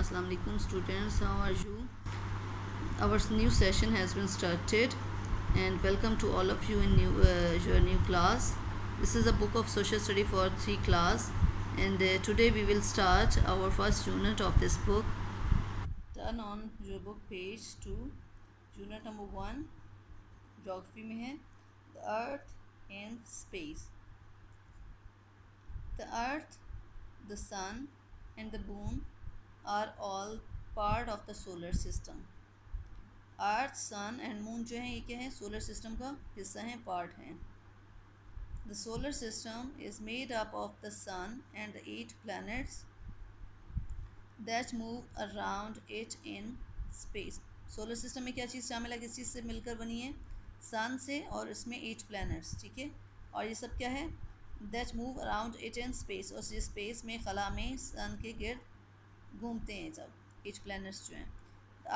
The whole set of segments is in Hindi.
Assalamu alaikum students, how are you? Our new session has been started and welcome to all of you in your new class. This is a book of social study for 3 class and today we will start our first unit of this book. Turn on your book page 2, unit number 1, geography में है the earth and space. The earth, the sun and the moon are all part of the solar system. Earth sun and moon जो है ये क्या है सोलर सिस्टम का हिस्सा हैं पार्ट हैं. The solar system is made up of the sun and the 8 planets that move around it in space. Solar system में क्या चीज़ शामिल है, किस चीज़ से मिलकर बनी है? सन से और इसमें 8 planets. ठीक है, और ये सब क्या है? That move around it in space, और स्पेस में खला में सन के गिर्द घूमते हैं सब 8 planets जो हैं.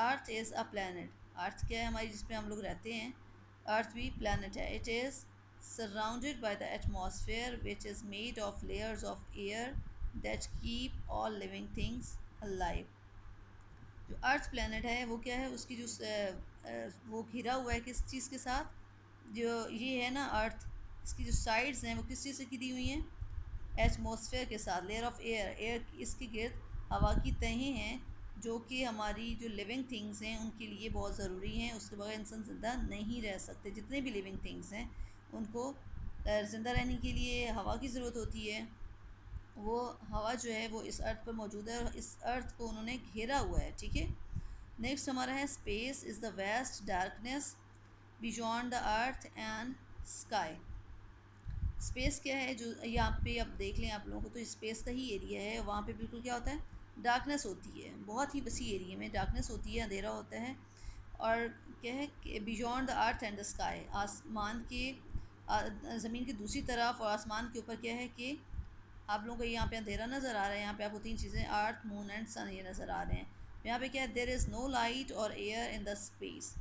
Earth is a planet. अर्थ क्या है हमारी, जिस पे हम लोग रहते हैं. अर्थ भी प्लानट है. It is surrounded by the atmosphere which is made of layers of air that keep all living things alive. जो अर्थ प्लानट है वो क्या है, उसकी जो वो घिरा हुआ है किस चीज़ के साथ, जो ये है ना अर्थ, इसकी जो साइड्स हैं वो किस चीज़ से घिरी हुई हैं? एटमॉस्फेयर के साथ. लेयर ऑफ एयर, एयर इसके गिर्द हवा की तहें हैं जो कि हमारी जो लिविंग थिंग्स हैं उनके लिए बहुत ज़रूरी हैं. उसके बगैर इंसान ज़िंदा नहीं रह सकते. जितने भी लिविंग थिंग्स हैं उनको ज़िंदा रहने के लिए हवा की ज़रूरत होती है. वो हवा जो है वो इस अर्थ पर मौजूद है और इस अर्थ को उन्होंने घेरा हुआ है. ठीक है, नेक्स्ट हमारा है space is the vast darkness beyond the earth and sky. Space क्या है, जो यहाँ पे अब देख लें आप लोगों को, तो स्पेस का ही एरिया है. वहाँ पे बिल्कुल क्या होता है, डार्कनेस होती है. बहुत ही वसी एरिया में डार्कनेस होती है, अंधेरा होता है. और क्या है कि beyond the earth and the sky, आसमान के ज़मीन की दूसरी तरफ और आसमान के ऊपर क्या है कि आप लोगों को यहाँ पे अंधेरा नज़र आ रहा है. यहाँ पे आपको 3 चीज़ें अर्थ मून एंड सन ये नज़र आ रहे हैं. यहाँ पे क्या है, देयर इज़ नो लाइट और air in the space.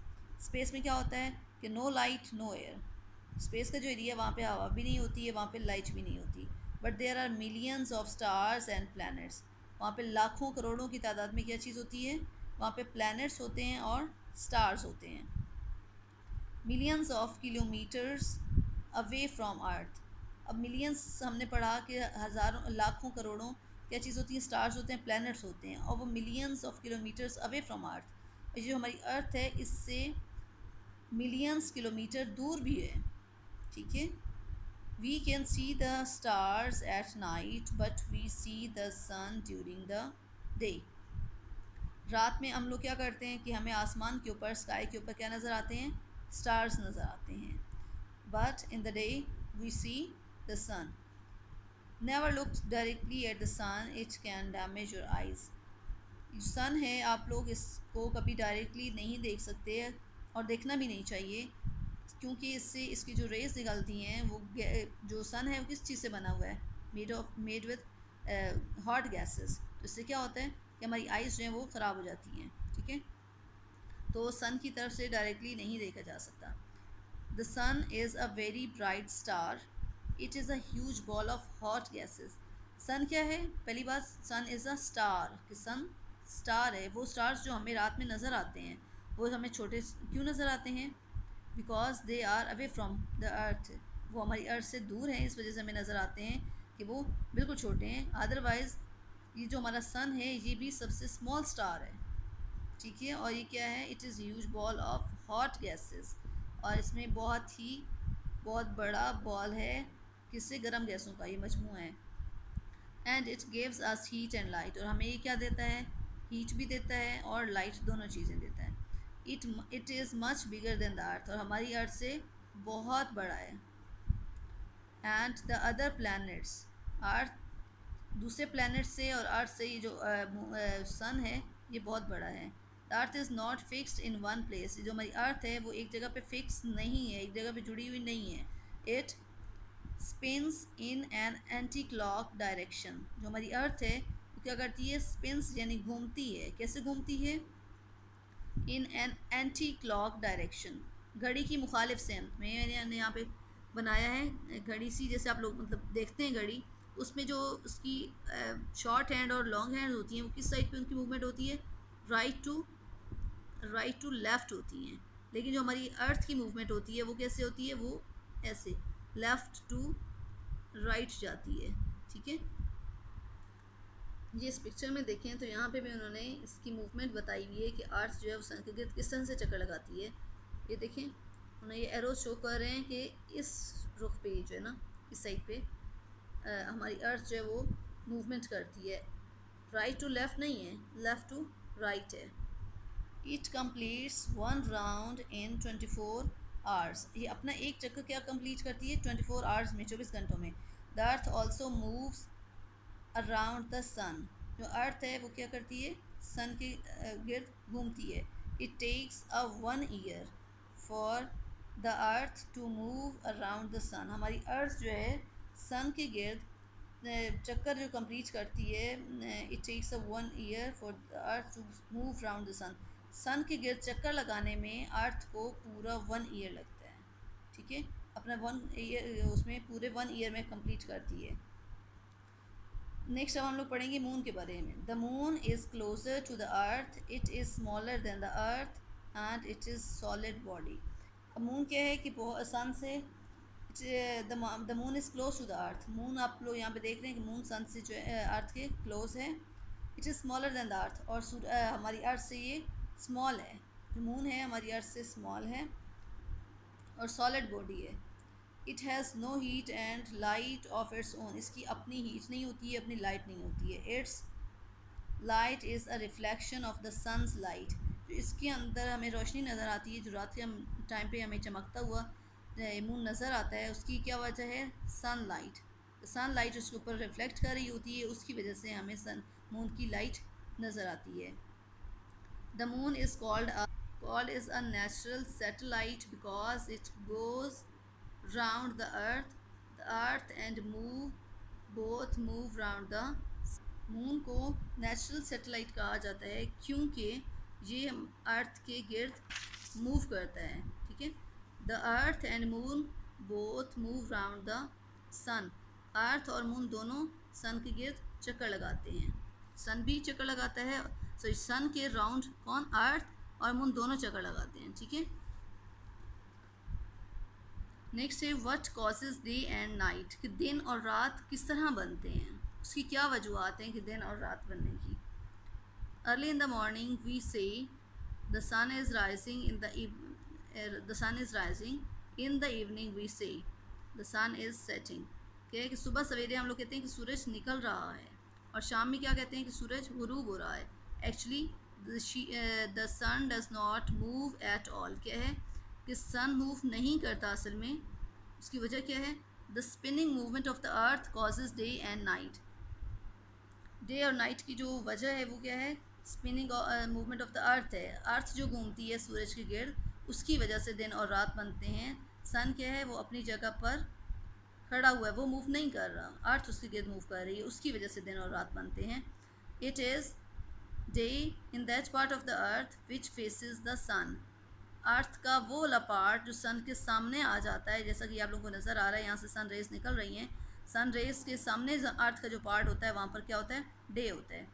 Space में क्या होता है कि no light no air. Space का जो एरिया है वहाँ पे हवा भी नहीं होती है, वहाँ पे लाइट भी नहीं होती. But there are millions of stars and planets. वहाँ पे लाखों करोड़ों की तादाद में क्या चीज़ होती है, वहाँ पे प्लैनेट्स होते हैं और स्टार्स होते हैं. Millions of kilometres away from earth. अब मिलियंस हमने पढ़ा कि हज़ारों लाखों करोड़ों क्या चीज़ होती है, स्टार्स होते हैं, प्लैनेट्स होते हैं, और वो millions of kilometres away from earth. जो हमारी अर्थ है इससे मिलियंस किलोमीटर दूर भी है. ठीक है, we can see the stars at night but we see the sun during the day. रात में हम लोग क्या करते हैं कि हमें आसमान के ऊपर, स्काई के ऊपर क्या नज़र आते हैं, स्टार्स नज़र आते हैं. But in the day we see the sun. Never look directly at the sun, it can damage your eyes. Sun है, आप लोग इसको कभी डायरेक्टली नहीं देख सकते और देखना भी नहीं चाहिए, क्योंकि इससे इसकी जो रेस निकलती हैं वो, जो सन है वो किस चीज़ से बना हुआ है, मेड विथ हॉट गैसेस. तो इससे क्या होता है कि हमारी आइज़ जो हैं वो ख़राब हो जाती हैं. ठीक है, तो सन की तरफ से डायरेक्टली नहीं देखा जा सकता. The sun is a very bright star. It is a huge ball of hot gases. Sun क्या है, पहली बात, सन इज़ अ स्टार. कि सन स्टार है. वो स्टार्स जो हमें रात में नज़र आते हैं वो हमें छोटे क्यों नज़र आते हैं? Because they are away from the earth. वो हमारी अर्थ से दूर हैं, इस वजह से हमें नज़र आते हैं कि वो बिल्कुल छोटे हैं. अदरवाइज़ ये जो हमारा सन है ये भी सबसे स्मॉल स्टार है. ठीक है, और ये क्या है, it is huge ball of hot gases. और इसमें बहुत बड़ा बॉल है किससे, गर्म गैसों का ये मजमू है. And it gives us heat and light. और हमें ये क्या देता है, हीट भी देता है और लाइट, दोनों चीज़ें देता है. It is much bigger than the अर्थ. और हमारी अर्थ से बहुत बड़ा है. एंड द अदर प्लैनेट्स, अर्थ दूसरे प्लैनेट से और अर्थ से ये जो सन है ये बहुत बड़ा है. The earth is not fixed in one place. जो हमारी अर्थ है वो एक जगह पे फिक्स नहीं है, एक जगह पे जुड़ी हुई नहीं है. It spins in an anti clock direction. जो हमारी अर्थ है वो क्या करती है, स्पिन्स यानी घूमती है. कैसे घूमती है? इन एन एंटी क्लॉक डायरेक्शन, घड़ी की मुखालिफ सेमत में. मैंने यहाँ पे बनाया है घड़ी सी, जैसे आप लोग मतलब देखते हैं घड़ी, उसमें जो उसकी शॉर्ट हैंड और लॉन्ग हैंड होती हैं वो किस साइड पे उनकी मूवमेंट होती है, राइट टू लेफ़्ट होती हैं। लेकिन जो हमारी अर्थ की मूवमेंट होती है वो कैसे होती है, वो ऐसे लेफ़्ट टू राइट जाती है। ठीक है, ये इस पिक्चर में देखें तो यहाँ पे भी उन्होंने इसकी मूवमेंट बताई हुई है कि अर्थ जो है वो सन के गिर्द किस तरह से चक्कर लगाती है। ये देखें, उन्हें ये एरो शो कर रहे हैं कि इस रुख पे जो है ना, इस साइड पे हमारी अर्थ जो है वो मूवमेंट करती है, राइट टू लेफ़्ट नहीं है, लेफ़्ट टू राइट है। It completes 1 round in 24 hours. ये अपना एक चक्कर क्या कंप्लीट करती है, 24 आवर्स में, 24 घंटों में। The earth also moves around the sun. जो अर्थ है वो क्या करती है, सन के गिर्द घूमती है। It takes a 1 year for the earth to move around the sun. हमारी अर्थ जो है सन के गिर्द चक्कर जो कंप्लीट करती है, it takes a 1 year for the earth to move around the sun. Sun के गिर्द चक्कर लगाने में अर्थ को पूरा 1 ईयर लगता है। ठीक है, अपना 1 ईयर उसमें पूरे 1 ईयर में कंप्लीट करती है। नेक्स्ट अब हम लोग पढ़ेंगे मून के बारे में। The moon is closer to the earth, it is smaller than the earth and it is solid body. अब मून क्या है कि सन से the moon is close to the earth. Moon आप लोग यहाँ पे देख रहे हैं कि मून सन से जो है अर्थ के क्लोज है। It is smaller than the अर्थ, और हमारी अर्थ से ये स्मॉल है। जो मून है हमारी अर्थ से स्मॉल है और सॉलिड बॉडी है। It has no heat and light of its own. इसकी अपनी हीट नहीं होती है, अपनी लाइट नहीं होती है। Its light is a reflection of the sun's light. जो इसके अंदर हमें रोशनी नज़र आती है, जो रात के टाइम पे हमें चमकता हुआ मून नज़र आता है, उसकी क्या वजह है, सन लाइट। सन लाइट उसके ऊपर रिफ्लेक्ट कर रही होती है, उसकी वजह से हमें मून की लाइट नज़र आती है। The moon is called is a natural satellite because it goes round the earth and both move round the moon को नेचुरल सैटेलाइट कहा जाता है क्योंकि ये अर्थ के गिर्द मूव करता है। ठीक है, the earth and moon both move round the sun. Earth और मून दोनों सन के गिर्द चक्कर लगाते हैं। सन भी चक्कर लगाता है, सो सन के राउंड कौन, अर्थ और मून दोनों चक्कर लगाते हैं। ठीक है, नेक्स्ट है what causes day and night, कि दिन और रात किस तरह बनते हैं, उसकी क्या वजूहत हैं कि दिन और रात बनने की। Early in the morning we see the sun is rising the sun is rising in the evening we see the sun is setting. क्या है कि सुबह सवेरे हम लोग कहते हैं कि सूरज निकल रहा है, और शाम में क्या कहते हैं कि सूरज गुरूब हो रहा है। Actually the sun does not move at all. क्या है कि सन मूव नहीं करता असल में। उसकी वजह क्या है, the spinning movement of the earth causes day and night. Day और नाइट की जो वजह है वो क्या है, स्पिनिंग मूवमेंट ऑफ द अर्थ है। अर्थ जो घूमती है सूरज के गिर्द, उसकी वजह से दिन और रात बनते हैं। सन क्या है, वो अपनी जगह पर खड़ा हुआ है, वो मूव नहीं कर रहा, अर्थ उसके गिर्द मूव कर रही है, उसकी वजह से दिन और रात बनते हैं। It is day in that part of the earth which faces the sun. Earth का वो वाला पार्ट जो सन के सामने आ जाता है, जैसा कि आप लोगों को नज़र आ रहा है, यहाँ से सन रेज निकल रही हैं। सन रेज के सामने अर्थ का जो पार्ट होता है वहाँ पर क्या होता है, डे होता है।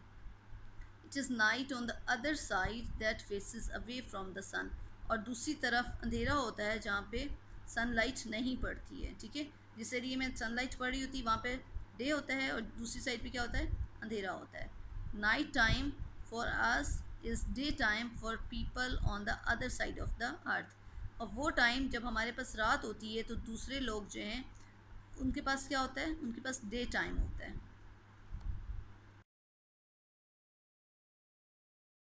It is night on the other side that faces away from the sun. और दूसरी तरफ अंधेरा होता है जहाँ पे सनलाइट नहीं पड़ती है। ठीक है, जिस एरिए में सनलाइट पड़ रही होती है वहाँ पे डे होता है, और दूसरी साइड पे क्या होता है, अंधेरा होता है। Night time for us is day time for people on the other side of the अर्थ। और वो टाइम जब हमारे पास रात होती है तो दूसरे लोग जो हैं उनके पास क्या होता है, उनके पास डे टाइम होता है।